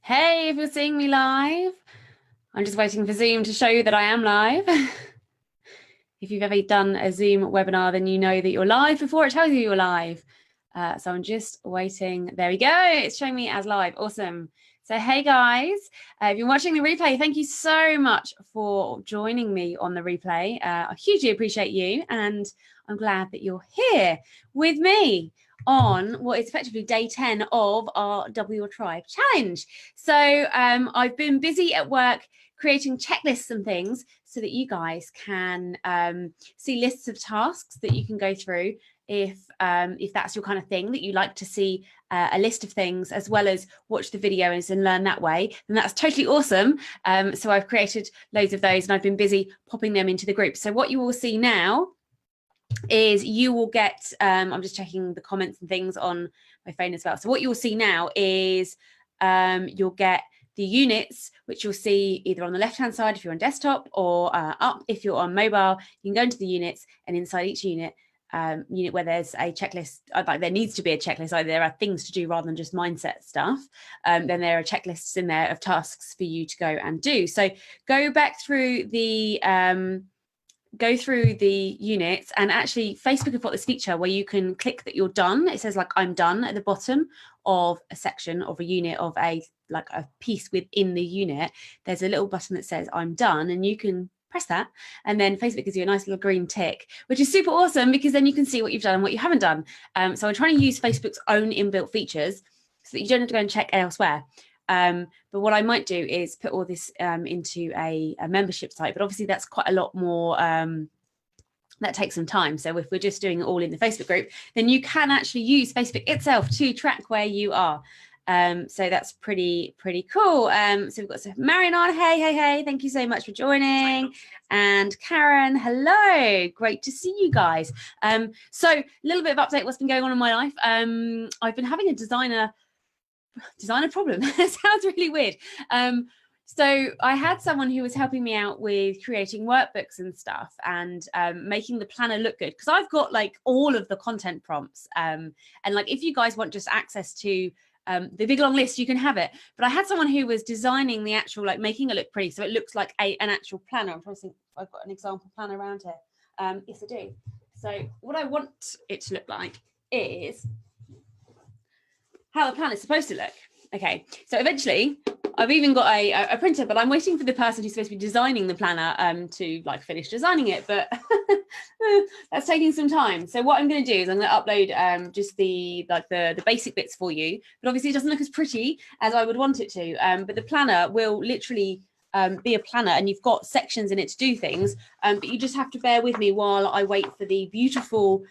Hey, if you're seeing me live, I'm just waiting for Zoom to show you that I am live. If you've ever done a Zoom webinar, then you know that you're live before it tells you you're live. So I'm just waiting. There we go. It's showing me as live. Awesome. So hey guys, if you're watching the replay, thank you so much for joining me on the replay. I hugely appreciate you, and I'm glad that you're here with me on what is effectively day 10 of our Double Your Tribe challenge. So I've been busy at work creating checklists and things so that you guys can see lists of tasks that you can go through if that's your kind of thing, that you like to see a list of things as well as watch the videos and learn that way, then that's totally awesome. So I've created loads of those and I've been busy popping them into the group. So what you will see now is you will get, I'm just checking the comments and things on my phone as well. So what you'll see now is you'll get the units, which you'll see either on the left-hand side if you're on desktop, or up if you're on mobile. You can go into the units, and inside each unit where there's a checklist, like there needs to be a checklist, either there are things to do rather than just mindset stuff, then there are checklists in there of tasks for you to go and do. So go back through the units, and actually Facebook have got this feature where you can click that you're done. It says like I'm done at the bottom of a section of a unit of a piece within the unit. There's a little button that says I'm done, and you can press that, and then Facebook gives you a nice little green tick, which is super awesome because then you can see what you've done and what you haven't done. So I'm trying to use Facebook's own inbuilt features so that you don't have to go and check elsewhere. But what I might do is put all this into a membership site, but obviously that's quite a lot more, that takes some time. So if we're just doing it all in the Facebook group, then you can actually use Facebook itself to track where you are. So that's pretty cool. So we've got Marion on, hey, thank you so much for joining. And Karen, hello, great to see you guys. So a little bit of update what's been going on in my life. I've been having a designer problem. It sounds really weird. So I had someone who was helping me out with creating workbooks and stuff, and making the planner look good, because I've got like all of the content prompts, and like if you guys want just access to the big long list, you can have it. But I had someone who was designing the actual, like making it look pretty, so it looks like an actual planner. I'm trying to think if I've got an example planner around here. Yes, I do. So what I want it to look like is how the plan is supposed to look. Okay, so eventually I've even got a printer, but I'm waiting for the person who's supposed to be designing the planner to like finish designing it, but that's taking some time. So what I'm going to do is I'm going to upload just the basic bits for you, but obviously it doesn't look as pretty as I would want it to, but the planner will literally be a planner, and you've got sections in it to do things, but you just have to bear with me while I wait for the beautiful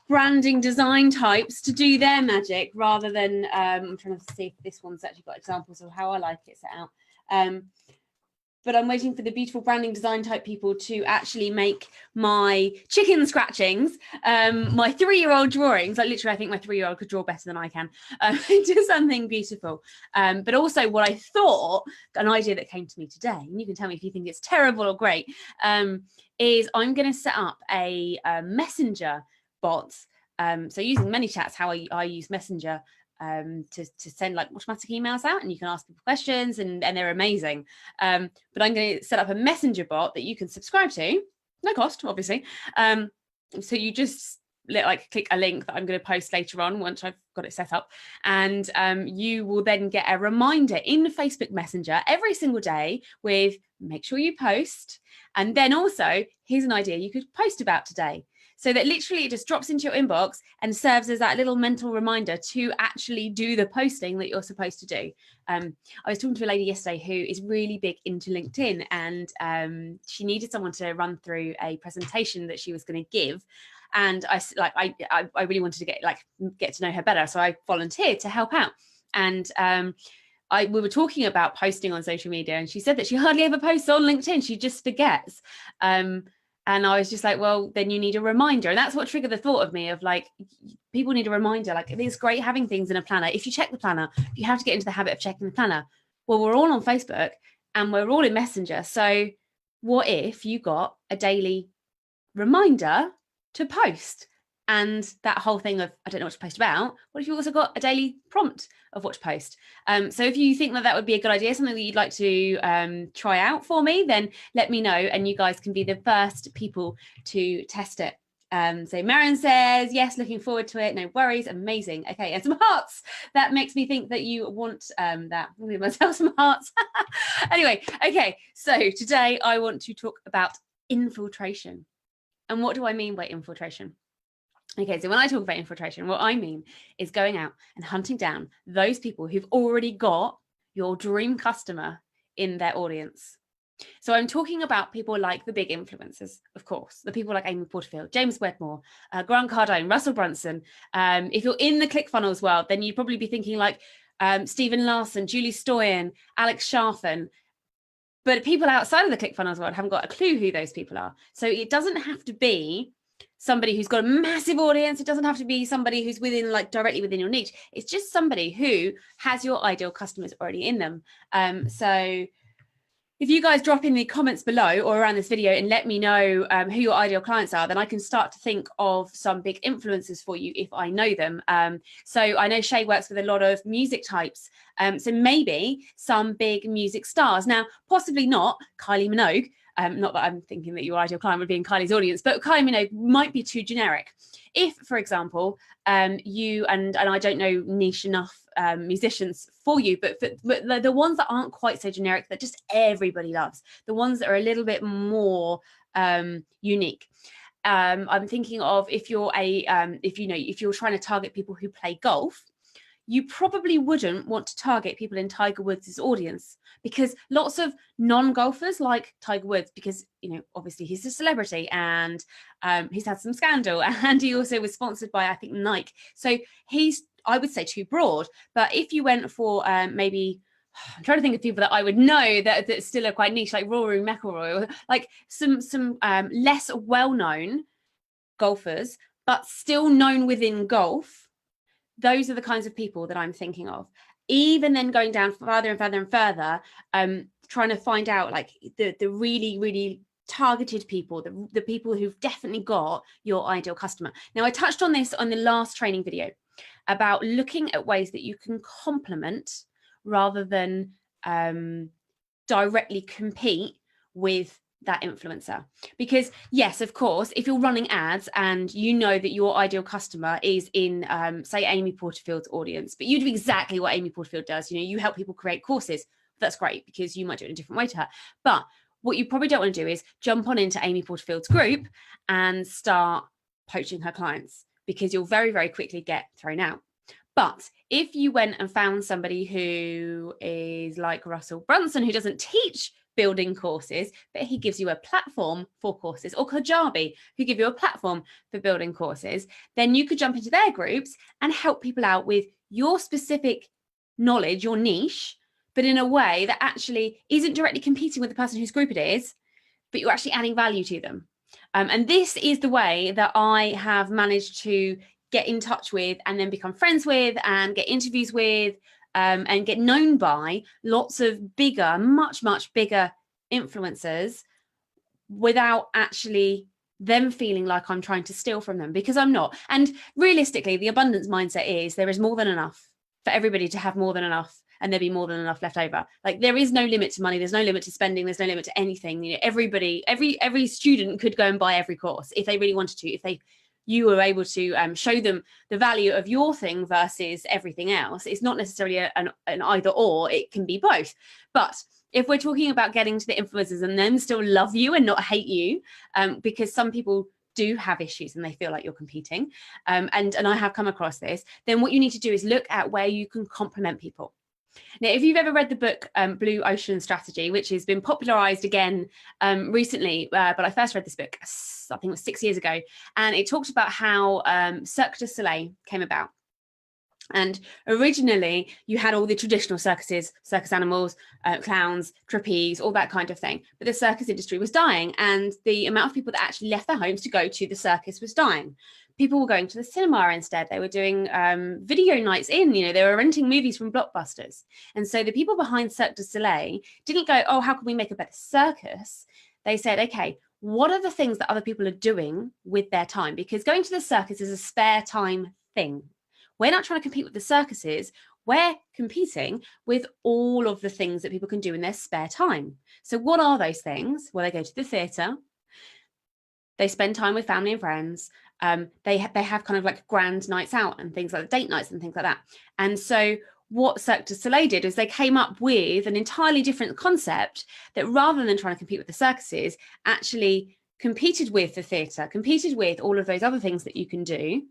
branding design types to do their magic, rather than I'm trying to see if this one's actually got examples of how I like it set out, but I'm waiting for the beautiful branding design type people to actually make my chicken scratchings, my 3-year-old drawings, like literally I think my 3-year-old could draw better than I can, into something beautiful. But also what I thought, an idea that came to me today, and you can tell me if you think it's terrible or great, is I'm going to set up a messenger bots. So using ManyChats, how I use Messenger to send like automatic emails out, and you can ask people questions, and they're amazing. But I'm going to set up a messenger bot that you can subscribe to, no cost, obviously. So you just click a link that I'm going to post later on once I've got it set up, and you will then get a reminder in Facebook Messenger every single day with make sure you post, and then also here's an idea you could post about today. So that literally it just drops into your inbox and serves as that little mental reminder to actually do the posting that you're supposed to do. I was talking to a lady yesterday who is really big into LinkedIn, and she needed someone to run through a presentation that she was going to give. And I really wanted to get to know her better, so I volunteered to help out. And we were talking about posting on social media, and she said that she hardly ever posts on LinkedIn. She just forgets. And I was just like, well, then you need a reminder. And that's what triggered the thought of me of like, people need a reminder. Like, it's great having things in a planner. If you check the planner, you have to get into the habit of checking the planner. Well, we're all on Facebook and we're all in Messenger. So what if you got a daily reminder to post? and that whole thing of I don't know what to post about, what if you also got a daily prompt of what to post? So if you think that that would be a good idea, something that you'd like to try out for me, then let me know, and you guys can be the first people to test it. So Marion says, yes, looking forward to it. No worries. Amazing. Okay, and some hearts. That makes me think that you want that. I'll give myself some hearts. Anyway, okay, so today I want to talk about infiltration. And what do I mean by infiltration? Okay, so when I talk about infiltration, what I mean is going out and hunting down those people who've already got your dream customer in their audience. So I'm talking about people like the big influencers, of course, the people like Amy Porterfield, James Wedmore, Grant Cardone, Russell Brunson. If you're in the ClickFunnels world, then you'd probably be thinking like Stephen Larson, Julie Stoyan, Alex Sharfan. But people outside of the ClickFunnels world haven't got a clue who those people are. So it doesn't have to be somebody who's got a massive audience. It doesn't have to be somebody who's within, like, directly within your niche. It's just somebody who has your ideal customers already in them. So if you guys drop in the comments below or around this video and let me know who your ideal clients are, then I can start to think of some big influencers for you if I know them. So I know Shay works with a lot of music types. So maybe some big music stars. Now, possibly not Kylie Minogue. Not that I'm thinking that your ideal client would be in Kylie's audience, but Kylie Minogue might be too generic. If, for example, you and I don't know niche enough musicians for you, but the ones that aren't quite so generic, that just everybody loves, the ones that are a little bit more unique. I'm thinking of if you're if you're trying to target people who play golf, you probably wouldn't want to target people in Tiger Woods' audience, because lots of non-golfers like Tiger Woods because, obviously he's a celebrity and he's had some scandal, and he also was sponsored by, I think, Nike. So he's, I would say, too broad. But if you went for maybe, I'm trying to think of people that I would know that still are quite niche, like Rory McIlroy, or like some less well-known golfers, but still known within golf. Those are the kinds of people that I'm thinking of. Even then going down further and further and further, trying to find out like the really, really targeted people, the people who've definitely got your ideal customer. Now, I touched on this on the last training video about looking at ways that you can complement rather than directly compete with that influencer. Because yes, of course, if you're running ads and you know that your ideal customer is in say Amy Porterfield's audience, but you do exactly what Amy Porterfield does, you help people create courses, that's great because you might do it in a different way to her. But what you probably don't want to do is jump on into Amy Porterfield's group and start poaching her clients, because you'll very, very quickly get thrown out. But if you went and found somebody who is like Russell Brunson, who doesn't teach building courses, but he gives you a platform for courses, or Kajabi, who give you a platform for building courses, then you could jump into their groups and help people out with your specific knowledge, your niche, but in a way that actually isn't directly competing with the person whose group it is, but you're actually adding value to them. And this is the way that I have managed to get in touch with and then become friends with and get interviews with and get known by lots of bigger, much, much bigger influencers without actually them feeling like I'm trying to steal from them, because I'm not. And realistically, the abundance mindset is there is more than enough for everybody to have more than enough, and there'll be more than enough left over. Like, there is no limit to money, there's no limit to spending, there's no limit to anything. Everybody, every student could go and buy every course if they really wanted to, if you were able to show them the value of your thing versus everything else. It's not necessarily an either or, it can be both. But if we're talking about getting to the influencers and them still love you and not hate you, because some people do have issues and they feel like you're competing, and I have come across this, then what you need to do is look at where you can complement people. Now, if you've ever read the book Blue Ocean Strategy, which has been popularized again recently, but I first read this book, I think it was 6 years ago, and it talked about how Cirque du Soleil came about. And originally you had all the traditional circuses, circus animals, clowns, trapeze, all that kind of thing. But the circus industry was dying, and the amount of people that actually left their homes to go to the circus was dying. People were going to the cinema instead. They were doing video nights in, they were renting movies from Blockbusters. And so the people behind Cirque du Soleil didn't go, oh, how can we make a better circus? They said, okay, what are the things that other people are doing with their time? Because going to the circus is a spare time thing. We're not trying to compete with the circuses. We're competing with all of the things that people can do in their spare time. So what are those things? Well, they go to the theatre, they spend time with family and friends, they have kind of like grand nights out and things like date nights and things like that. And so what Cirque du Soleil did is they came up with an entirely different concept that, rather than trying to compete with the circuses, actually competed with the theatre, competed with all of those other things that you can do,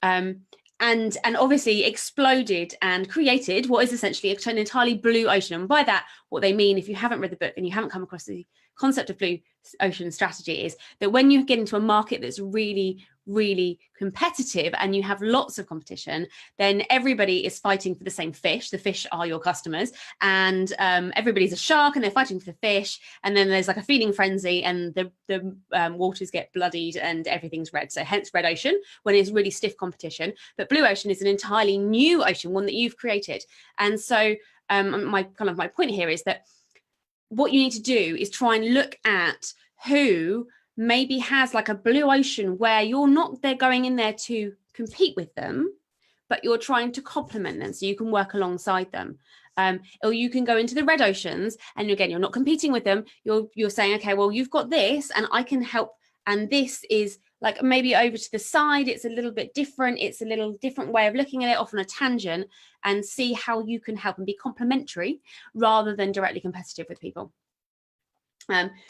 and obviously exploded and created what is essentially an entirely blue ocean. And by that, what they mean, if you haven't read the book and you haven't come across the concept of blue ocean strategy, is that when you get into a market that's really, really competitive and you have lots of competition, then everybody is fighting for the same fish. The fish are your customers, and everybody's a shark and they're fighting for the fish. And then there's like a feeding frenzy, and the waters get bloodied and everything's red. So hence red ocean when it's really stiff competition. But blue ocean is an entirely new ocean, one that you've created. And so my point here is that what you need to do is try and look at who maybe has like a blue ocean where you're not there going in there to compete with them, but you're trying to complement them so you can work alongside them. Or you can go into the red oceans, and again, you're not competing with them. You're saying, okay, well, you've got this and I can help. And this is like maybe over to the side. It's a little bit different. It's a little different way of looking at it, off on a tangent, and see how you can help and be complementary rather than directly competitive with people.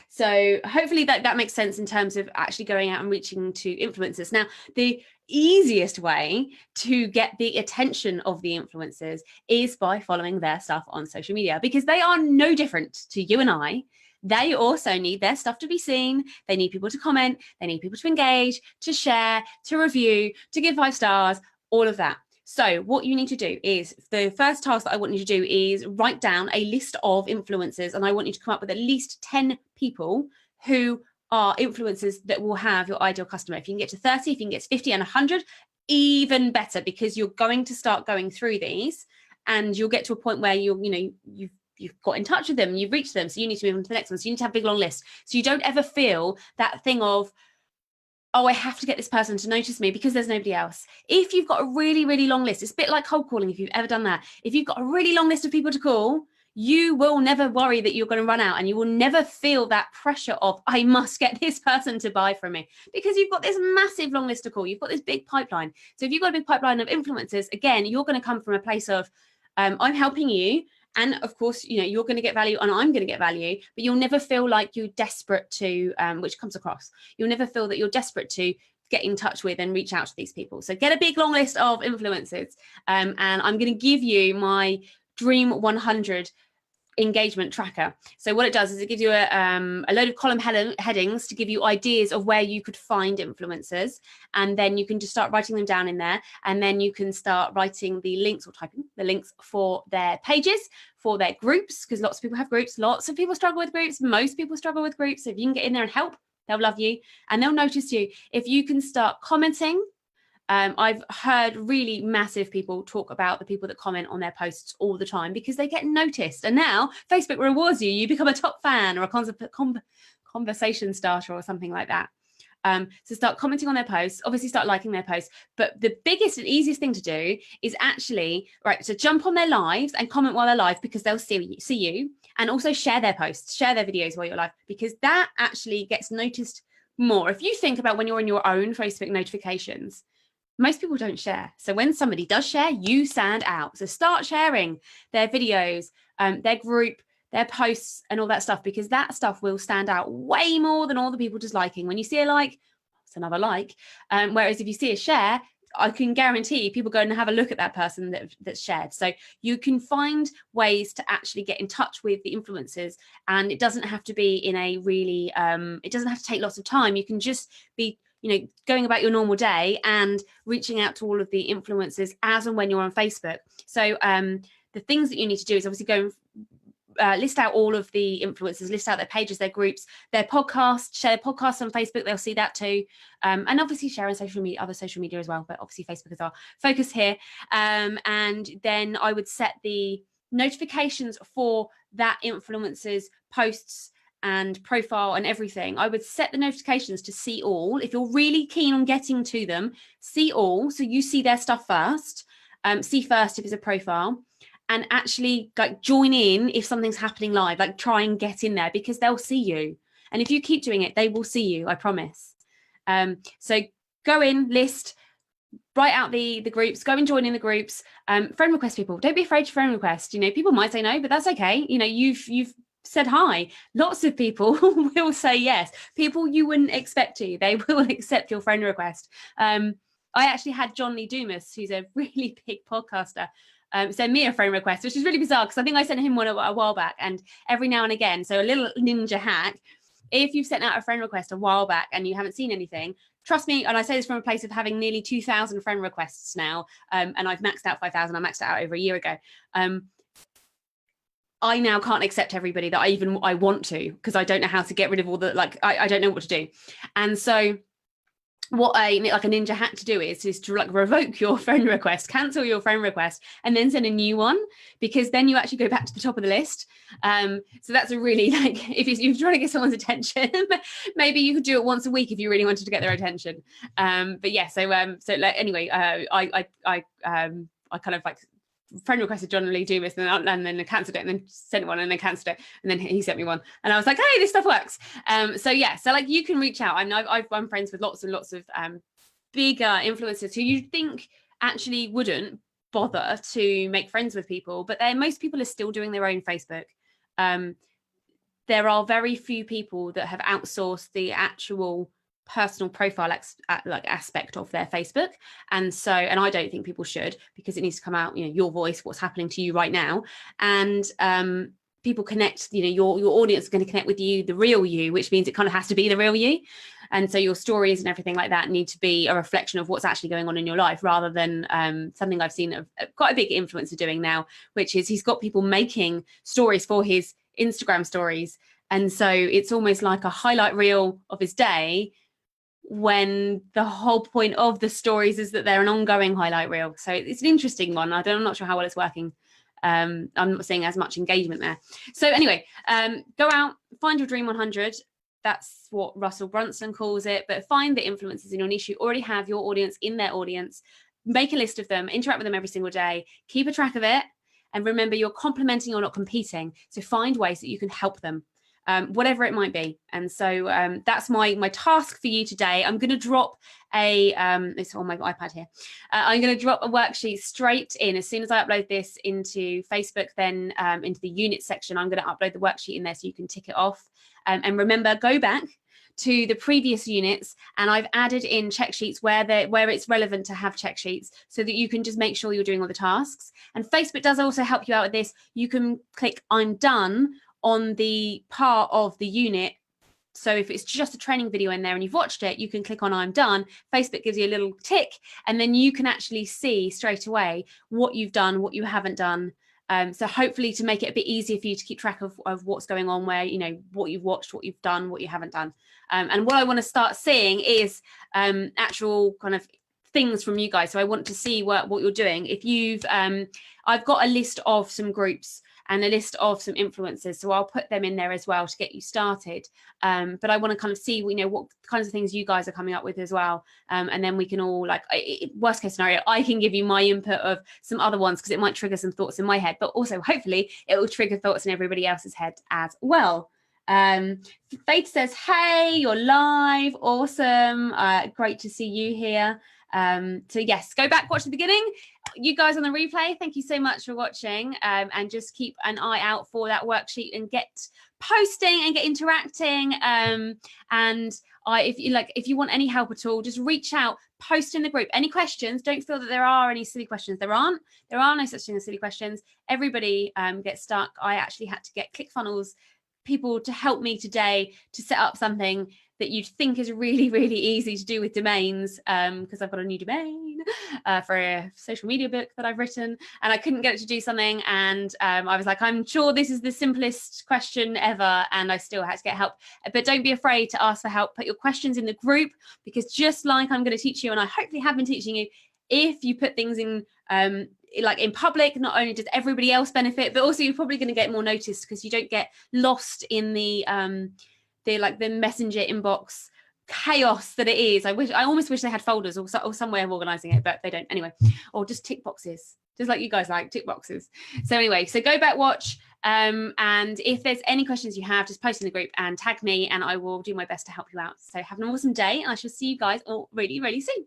So hopefully that makes sense in terms of actually going out and reaching to influencers. Now, the easiest way to get the attention of the influencers is by following their stuff on social media, because they are no different to you and I. They also need their stuff to be seen. They need people to comment. They need people to engage, to share, to review, to give 5 stars, all of that. So what you need to do is, the first task that I want you to do is write down a list of influencers, and I want you to come up with at least 10 people who are influencers that will have your ideal customer. If you can get to 30, if you can get to 50 and 100, even better, because you're going to start going through these and you'll get to a point where you've got in touch with them, you've reached them, so you need to move on to the next one. So you need to have a big long list, so you don't ever feel that thing of, oh, I have to get this person to notice me because there's nobody else. If you've got a really, really long list, it's a bit like cold calling, if you've ever done that. If you've got a really long list of people to call, you will never worry that you're going to run out, and you will never feel that pressure of, I must get this person to buy from me, because you've got this massive long list to call. You've got this big pipeline. So if you've got a big pipeline of influencers, again, you're going to come from a place of, I'm helping you. And of course, you're going to get value and I'm going to get value, but you'll never feel like you're desperate to, which comes across, you'll never feel that you're desperate to get in touch with and reach out to these people. So get a big long list of influencers. And I'm going to give you my Dream 100 engagement tracker. So what it does is it gives you a load of column headings to give you ideas of where you could find influencers, and then you can just start writing them down in there, and then you can start writing the links or typing the links for their pages, for their groups, because lots of people have groups. Lots of people struggle with groups. Most people struggle with groups. So if you can get in there and help, they'll love you and they'll notice you. If you can start commenting, I've heard really massive people talk about the people that comment on their posts all the time because they get noticed. And now Facebook rewards you. You become a top fan or a conversation starter or something like that. So start commenting on their posts, obviously start liking their posts. But the biggest and easiest thing to do is actually, so jump on their lives and comment while they're live, because they'll see you, and also share their posts, share their videos while you're live, because that actually gets noticed more. If you think about when you're in your own Facebook notifications, most people don't share. So when somebody does share, you stand out. So start sharing their videos, their group, their posts and all that stuff, because that stuff will stand out way more than all the people just liking. When you see a like, it's another like. Whereas if you see a share, I can guarantee people go and have a look at that person that's shared. So you can find ways to actually get in touch with the influencers, and it doesn't have to be in a really, it doesn't have to take lots of time. You can just be going about your normal day and reaching out to all of the influencers as and when you're on Facebook. So the things that you need to do is obviously go and list out all of the influencers, list out their pages, their groups, their podcasts, share their podcasts on Facebook. They'll see that too. And obviously share on social media, other social media as well. But obviously Facebook is our focus here. And then I would set the notifications for that influencer's posts and profile and everything, I would set the notifications to see all. If you're really keen on getting to them, see all. So you see their stuff first, see first if it's a profile, and actually like join in if something's happening live, like try and get in there because they'll see you. And if you keep doing it, they will see you, I promise. So go in, list, write out the groups, go and join in the groups, friend request people. Don't be afraid to friend request. You know, people might say no, but that's okay. You know, you've said hi. Lots of people will say yes. People you wouldn't expect to, they will accept your friend request. I actually had John Lee Dumas, who's a really big podcaster, send me a friend request, which is really bizarre because I think I sent him one a while back, and every now and again. So a little ninja hack: if you've sent out a friend request a while back and you haven't seen anything, trust me, and I say this from a place of having nearly 2,000 friend requests now, and I've maxed out 5,000. I maxed it out over a year ago. I now can't accept everybody that I want to, because I don't know how to get rid of all the, like, I don't know what to do. And so what a ninja hack to do is to like revoke your friend request, cancel your friend request, and then send a new one, because then you actually go back to the top of the list. So that's a really, like, if you're trying to get someone's attention, maybe you could do it once a week if you really wanted to get their attention. But yeah, so like, anyway, I kind of like friend requested John Lee Dumas, and then I cancelled it, and then sent one, and then cancelled it, and then he sent me one, and I was like, hey, this stuff works. So yeah, so like you can reach out. I'm friends with lots and lots of bigger influencers who you think actually wouldn't bother to make friends with people, but most people are still doing their own Facebook. There are very few people that have outsourced the actual personal profile like aspect of their Facebook, and I don't think people should, because it needs to come out, you know, your voice, what's happening to you right now, and people connect, you know, your audience is going to connect with you, the real you, which means it kind of has to be the real you, and so your stories and everything like that need to be a reflection of what's actually going on in your life, rather than something I've seen of quite a big influencer doing now, which is he's got people making stories for his Instagram stories, and so it's almost like a highlight reel of his day, when the whole point of the stories is that they're an ongoing highlight reel. So it's an interesting one. I'm not sure how well it's working. I'm not seeing as much engagement there. So anyway, go out, find your dream 100. That's what Russell Brunson calls it. But find the influencers in your niche who already have your audience in their audience. Make a list of them, interact with them every single day, keep a track of it. And remember, you're complementing or not competing. So find ways that you can help them. Whatever it might be. And so that's my task for you today. I'm going to drop it's on my iPad here. I'm going to drop a worksheet straight in as soon as I upload this into Facebook, then into the unit section. I'm going to upload the worksheet in there so you can tick it off. And remember, go back to the previous units, and I've added in check sheets where it's relevant to have check sheets, so that you can just make sure you're doing all the tasks. And Facebook does also help you out with this. You can click I'm done on the part of the unit. So if it's just a training video in there and you've watched it, you can click on I'm done. Facebook gives you a little tick, and then you can actually see straight away what you've done, what you haven't done. So hopefully to make it a bit easier for you to keep track of what's going on, where, you know, what you've watched, what you've done, what you haven't done. And what I want to start seeing is actual kind of things from you guys. So I want to see what you're doing. If you've I've got a list of some groups and a list of some influencers, so I'll put them in there as well to get you started. But I want to kind of see, you know, what kinds of things you guys are coming up with as well, and then we can all, like, worst case scenario, I can give you my input of some other ones, because it might trigger some thoughts in my head, but also hopefully it will trigger thoughts in everybody else's head as well. Faith says, hey, you're live, awesome, great to see you here. So yes, go back, watch the beginning. You guys on the replay, thank you so much for watching, and just keep an eye out for that worksheet and get posting and get interacting. And if you want any help at all, just reach out, post in the group. Any questions, don't feel that there are any silly questions. There are no such thing as silly questions. Everybody gets stuck. I actually had to get ClickFunnels people to help me today to set up something that you'd think is really, really easy to do with domains, because I've got a new domain for a social media book that I've written, and I couldn't get it to do something, and I was like, I'm sure this is the simplest question ever, and I still had to get help. But don't be afraid to ask for help. Put your questions in the group, because just like I'm going to teach you, and I hopefully have been teaching you, if you put things in like in public, not only does everybody else benefit, but also you're probably going to get more noticed because you don't get lost in the messenger inbox chaos that it is. I almost wish they had folders or some way of organizing it, but they don't anyway. Or just tick boxes, just like you guys like tick boxes. So anyway, so go back, watch, and if there's any questions you have, just post in the group and tag me, and I will do my best to help you out. So have an awesome day, and I shall see you guys all really, really soon.